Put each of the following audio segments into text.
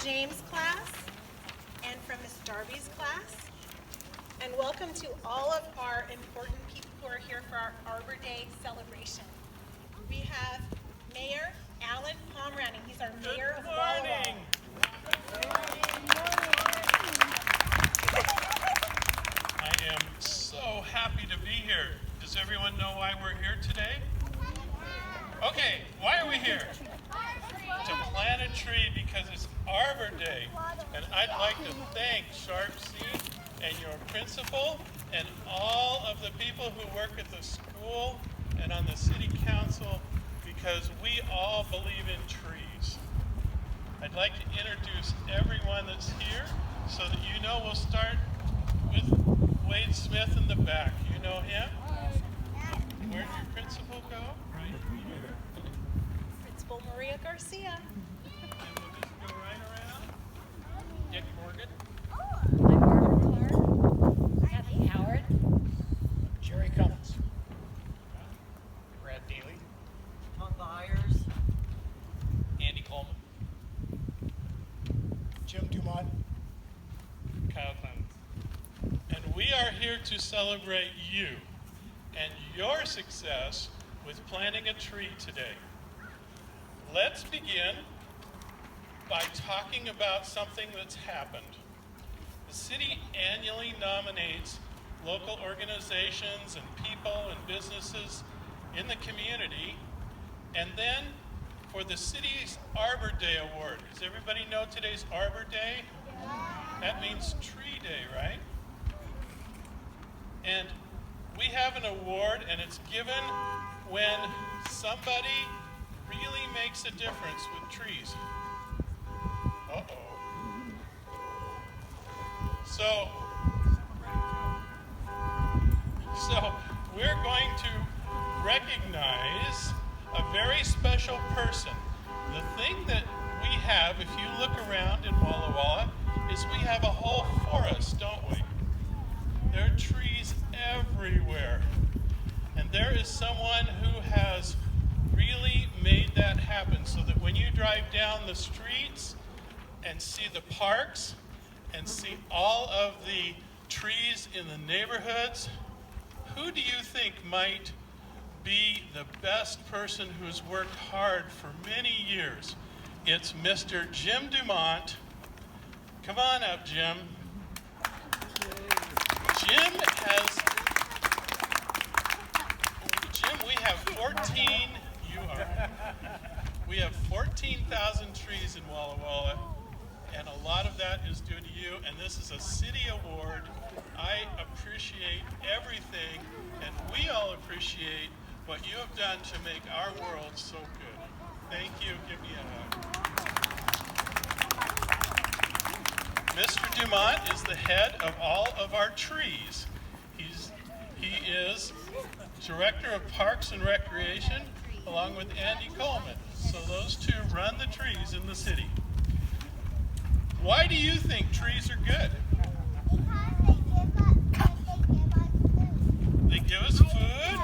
James' class and from Miss Darby's class. And welcome to all of our important people who are here for our Arbor Day celebration. We have Mayor Alan Pomerantz. He's our mayor of Walla Walla. I am so happy to be here. Does everyone know why we're here today? Okay, why are we here? To plant a tree because it's Arbor Day. And I'd like to thank Sharpstein and your principal and all of the people who work at the school and on the city council because we all believe in trees. I'd like to introduce everyone that's here so that you know. We'll start with Wade Smith in the back. You know him? Where'd your principal go? Right here. Principal Maria Garcia. And we'll just go right around. Dick Morgan. I'm Arbor Clark. Kathy Howard. Jerry Cummins. Brad Daly. Tom Byers. Andy Coleman. Jim Dumont. Kyle Clemens. And we are here to celebrate you and your success with planting a tree today. Let's begin by talking about something that's happened. The city annually nominates local organizations and people and businesses in the community, and then for the city's Arbor Day Award. Does everybody know today's Arbor Day? That means Tree Day, right? And we have an award, and it's given when somebody really makes a difference with trees. So we're going to recognize a very special person. The thing that we have, if you look around in Walla Walla, is we have a whole forest, don't we? There are trees everywhere. And there is someone who has really made that happen so that when you drive down the streets and see the parks and see all of the trees in the neighborhoods, who do you think might be the best person who's worked hard for many years? It's Mr. Jim Dumont. Come on up, Jim. We have 14,000 trees in Walla Walla, and a lot of that is due to you, and this is a city award. I appreciate everything, and we all appreciate what you have done to make our world so good. Thank you. Give me a hug. Mr. Dumont is the head of all of our trees. He is Director of Parks and Recreation, along with Andy Coleman. So those two run the trees in the city. Why do you think trees are good? They give us food.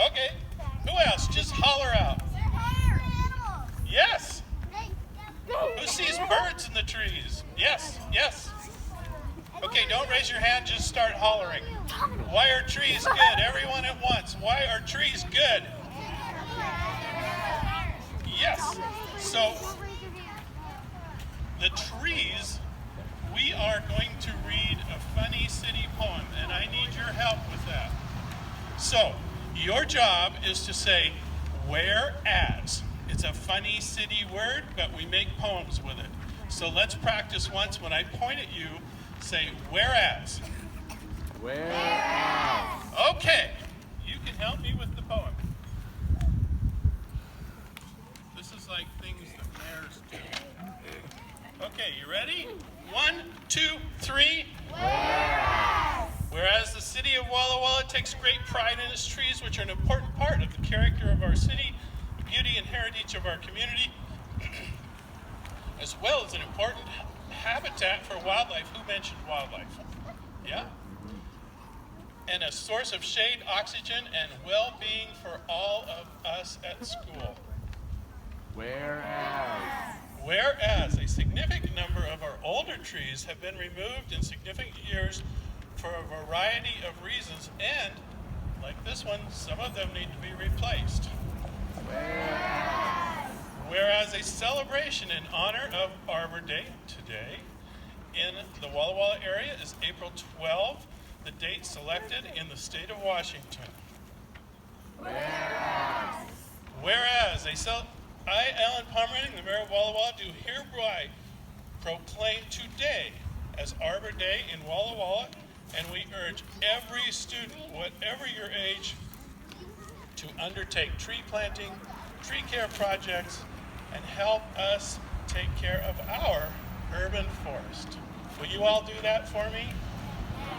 Okay. Who else? Just holler out. Yes. Who sees birds in the trees? Yes. Yes. Okay, don't raise your hand, just start hollering. Why are trees good? Everyone at once. Why are trees good? Yes. So, the trees, we are going to read a funny city poem, and I need your help with that. So, your job is to say, whereas. It's a funny city word, but we make poems with it. So let's practice once. When I point at you, say, whereas. Whereas. Okay, you can help me with the poem. This is like things that mayors do. Okay, you ready? 1, 2, 3. Whereas. Whereas the city of Walla Walla takes great pride in its trees, which are an important part of the character of our city, the beauty and heritage of our community, as well as an important habitat for wildlife. Who mentioned wildlife? Yeah? And a source of shade, oxygen, and well-being for all of us at school. Whereas a significant number of our older trees have been removed in significant years for a variety of reasons, and, like this one, some of them need to be replaced. Whereas a celebration in honor of Arbor Day today in the Walla Walla area is April 12, the date selected in the state of Washington. Whereas I, Alan Pomeranian, the mayor of Walla Walla, do hereby proclaim today as Arbor Day in Walla Walla, and we urge every student, whatever your age, to undertake tree planting, tree care projects, and help us take care of our urban forest. Will you all do that for me?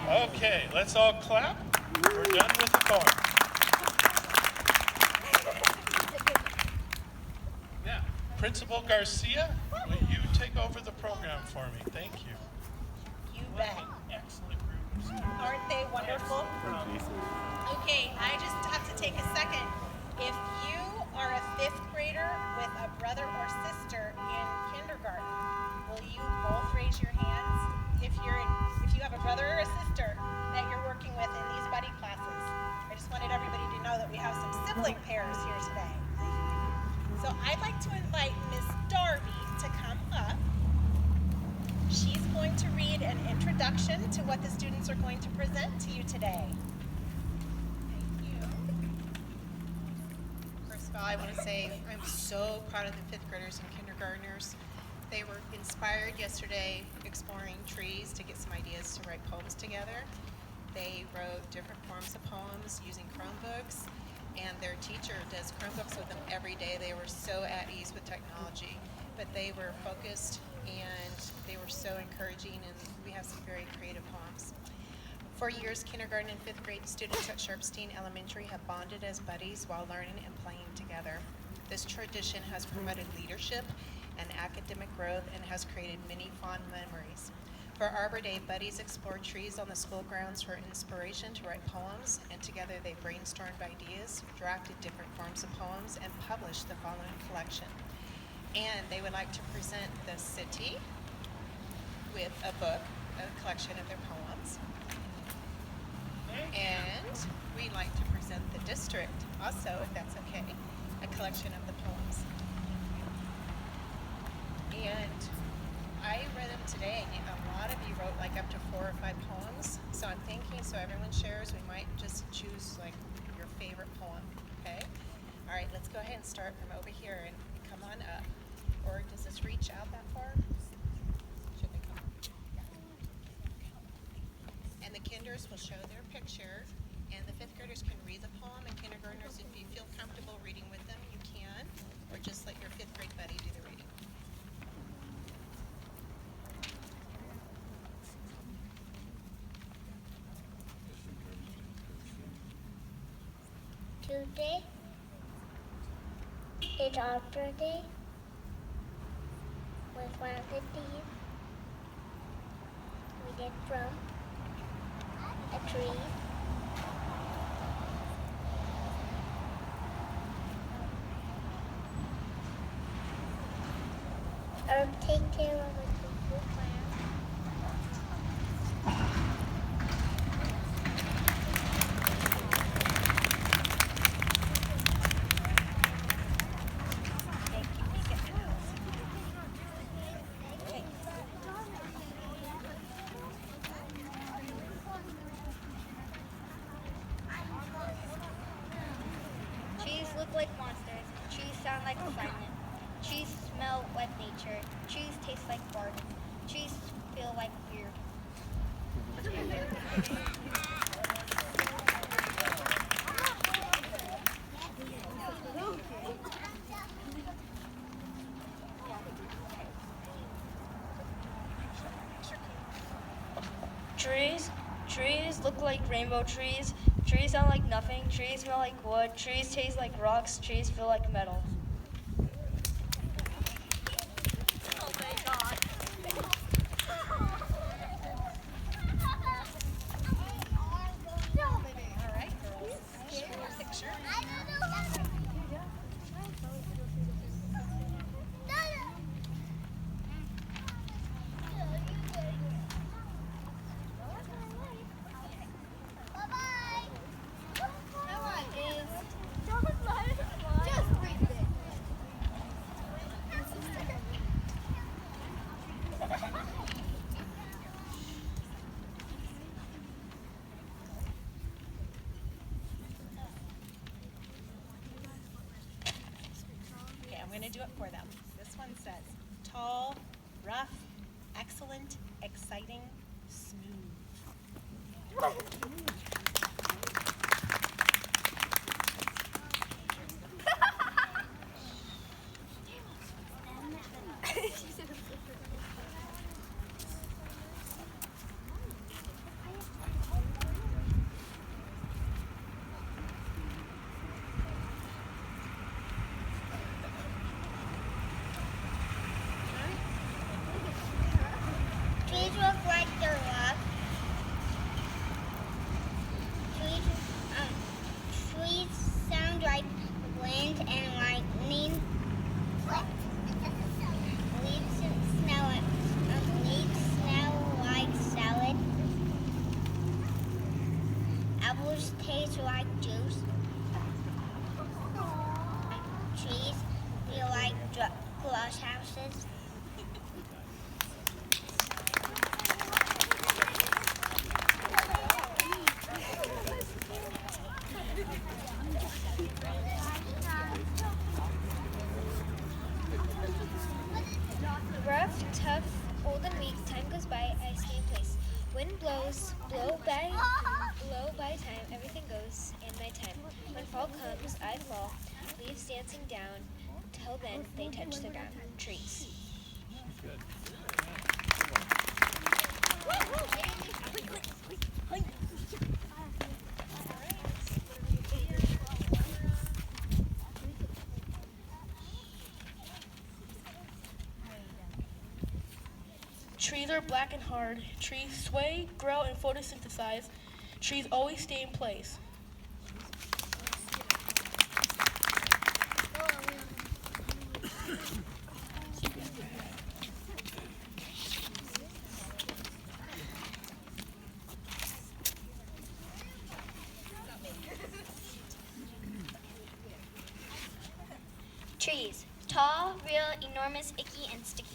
Okay, let's all clap. We're done with the poem. Now, Principal Garcia, will you take over the program for me? Thank you. You bet. Excellent group. Aren't they wonderful? Okay, I just have to take a second. If you are a 5th grader with a brother or sister in kindergarten, will you both raise your hands? If you have a brother or a sister that you're working with in these buddy classes, I just wanted everybody to know that we have some sibling pairs here today. So I'd like to invite Miss Darby to come up. She's going to read an introduction to what the students are going to present to you today. Thank you. First of all, I want to say I'm so proud of the 5th graders and kindergartners. They were inspired yesterday exploring trees to get some ideas to write poems together. They wrote different forms of poems using Chromebooks, and their teacher does Chromebooks with them every day. They were so at ease with technology, but they were focused and they were so encouraging, and we have some very creative poems. For years, kindergarten and 5th grade students at Sharpstein Elementary have bonded as buddies while learning and playing together. This tradition has promoted leadership and academic growth and has created many fond memories. For Arbor Day, buddies explored trees on the school grounds for inspiration to write poems, and together they brainstormed ideas, drafted different forms of poems, and published the following collection. And they would like to present the city with a book, a collection of their poems. And we'd like to present the district also, if that's okay, a collection of the poems. And I read them today, and a lot of you wrote like up to 4 or 5 poems. So I'm thinking, so everyone shares, we might just choose like your favorite poem, okay? All right, let's go ahead and start from over here and come on up. Or does this reach out that far? Should they come? And the kinders will show their picture, and the 5th graders can read the poem, and kindergartners, if you feel comfortable reading with them, you can, or just let your 5th grade buddy do the reading. Today is Arbor Day. We planted these. We did from a tree. Or take care of a beautiful plant. Trees look like monsters. Trees sound like assignment. Trees smell like nature. Trees taste like bark. Trees feel like fear. Trees look like rainbow trees. Trees sound like nothing. Trees smell like wood. Trees taste like rocks. Trees feel like metal. All right, girls. Show your picture. do it for them. This one says, tall, rough, excellent, exciting, smooth. Trees look like they're rough. Trees sound like wind and lightning. Leaves smell like salad. Apples taste like juice. Trees feel like glass houses. Rough, tough, old and weak, time goes by, I stay in place. Wind blows, blow by time, everything goes in my time. When fall comes, I fall, leaves dancing down, till then they touch the ground. Trees. Trees are black and hard. Trees sway, grow, and photosynthesize. Trees always stay in place. Trees. Tall, real, enormous, icky, and sticky.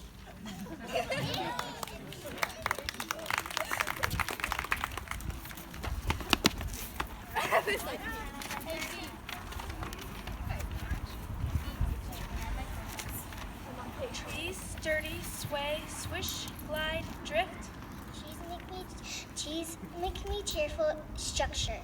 Trees sturdy, sway, swish, glide, drift. Trees make me cheerful structure.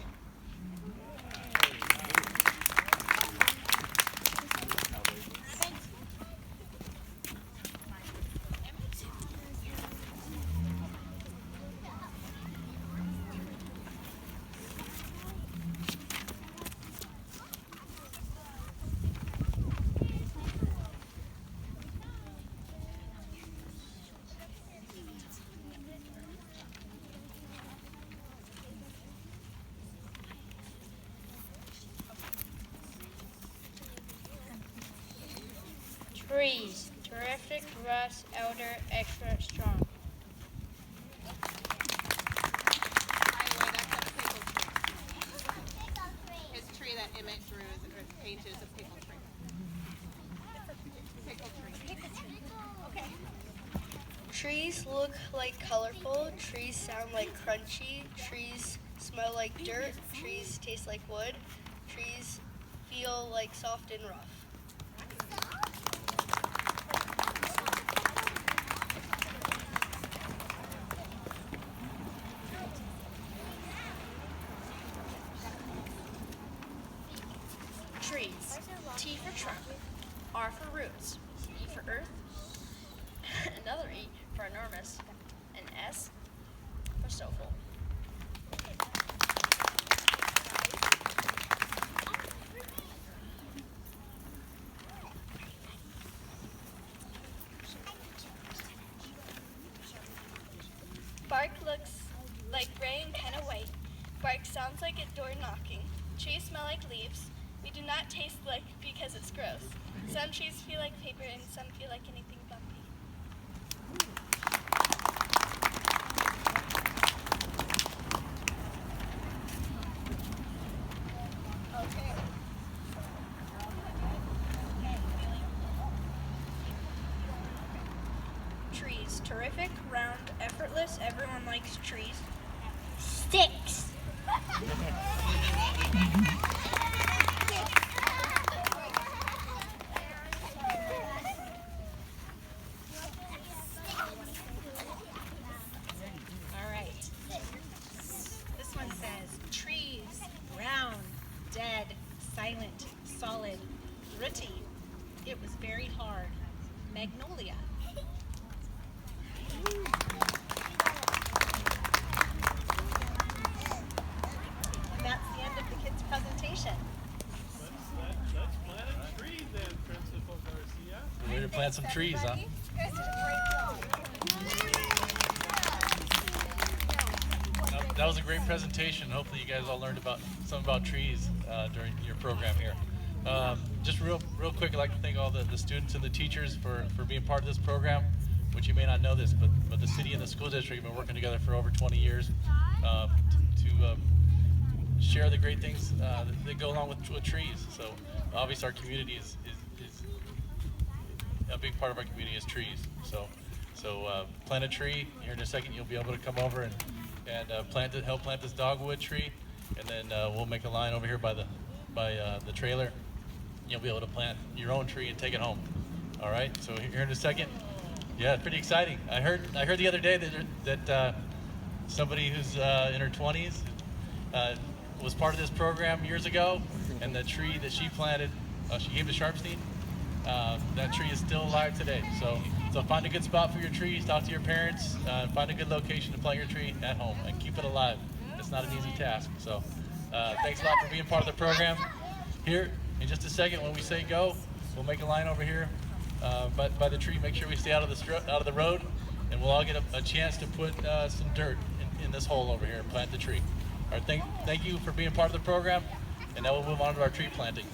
Trees. Terrific, Russ, elder, extra, strong. His tree that Emmett drew or painted is a pickle tree. Pickle tree. Okay. Trees look like colorful. Trees sound like crunchy. Trees smell like dirt. Trees taste like wood. Trees feel like soft and rough. Trees. T for trunk. R for roots. E for earth. Another E for enormous. And S for soulful. Bark looks like gray and kind of white. Bark sounds like a door knocking. Trees smell like leaves. We do not taste like because it's gross. Some trees feel like paper and some feel like anything bumpy. Okay. Trees. Terrific, round, effortless. Everyone likes trees. Sticks. magnolia. And that's the end of the kids' presentation. Let's plant a tree then, Principal Garcia. We're going to plant some trees, huh? You guys did a great job. That was a great presentation. Hopefully you guys all learned something about trees during your program here. Just real quick, I'd like to thank all the students and the teachers for being part of this program, which you may not know this, but the city and the school district have been working together for over 20 years to share the great things that go along with trees. So obviously our community is a big part of our community is trees. So plant a tree. Here in a second you'll be able to come over and help plant this dogwood tree, and then we'll make a line over here by the trailer. You'll be able to plant your own tree and take it home. All right. So here in a second, yeah, it's pretty exciting. I heard the other day that somebody who's in her 20s was part of this program years ago, and the tree that she planted, she gave to Sharpstein. That tree is still alive today. So find a good spot for your trees, talk to your parents, find a good location to plant your tree at home, and keep it alive. It's not an easy task. So thanks a lot for being part of the program. Here, in just a second, when we say go, we'll make a line over here by the tree. Make sure we stay out of the road, and we'll all get a chance to put some dirt in this hole over here and plant the tree. All right, thank you for being part of the program, and now we'll move on to our tree planting.